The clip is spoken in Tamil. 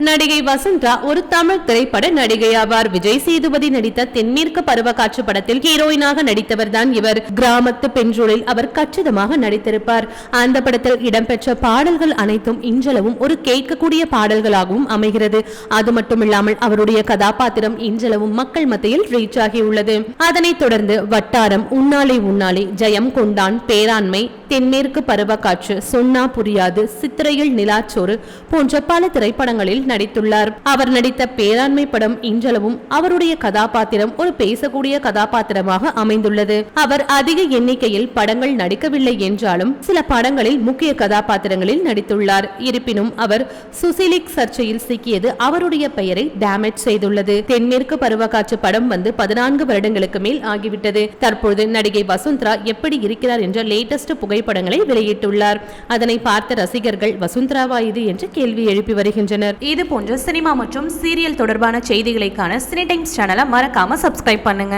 நடிகை வசுந்தரா ஒரு தமிழ் திரைப்பட நடிகை ஆவார். விஜய் சேதுபதி நடித்த தென்மேற்கு பருவக்காற்று படத்தில் ஹீரோயினாக நடித்தவர் தான் இவர். கிராமத்து பெண்ரோலில் அவர் கச்சிதமாக நடித்திருப்பார். அந்த படத்தில் இடம்பெற்ற பாடல்கள் அனைத்தும் இன்றளவும் ஒரு கேட்கக்கூடிய பாடல்களாகவும் அமைகிறது. அது மட்டுமில்லாமல் அவருடைய கதாபாத்திரம் இன்றளவும் மக்கள் மத்தியில் ரீச் ஆகியுள்ளது. அதனைத் தொடர்ந்து வட்டாரம், உன்னாலே உன்னாலே, ஜெயம் கொண்டான், பேராண்மை, தென்மேற்கு பருவக்காற்று, சொன்னா புரியாது, சித்திரையில் நிலாச்சோறு போன்ற பல திரைப்படங்களில் நடித்துள்ளார். அவர் நடித்த பேராண்மை படம் இன்றளவும் அவருடைய கதாபாத்திரம் ஒரு பேசக்கூடிய கதாபாத்திரமாக அமைந்துள்ளது. அவர் அதிக எண்ணிக்கையில் படங்கள் நடிக்கவில்லை என்றாலும் சில படங்களில் முக்கிய கதாபாத்திரங்களில் நடித்துள்ளார். இருப்பினும் அவர் சுசிலிக் சர்ச்சையில் சிக்கியது அவருடைய பெயரை டேமேஜ் செய்துள்ளது. தென்மேற்கு பருவக்காற்று படம் வந்து 14 வருடங்களுக்கு மேல் ஆகிவிட்டது. தற்போது நடிகை வசுந்தரா எப்படி இருக்கிறார் என்ற லேட்டஸ்ட் புகைப்படங்களை வெளியிட்டுள்ளார். அதனை பார்த்த ரசிகர்கள் வசுந்தராவா இது என்று கேள்வி எழுப்பி வருகின்றனர். இது போன்ற சினிமா மற்றும் சீரியல் தொடர்பான செய்திகளை காண சினி டைம்ஸ் சேனலை மறக்காம சப்ஸ்கிரைப் பண்ணுங்க.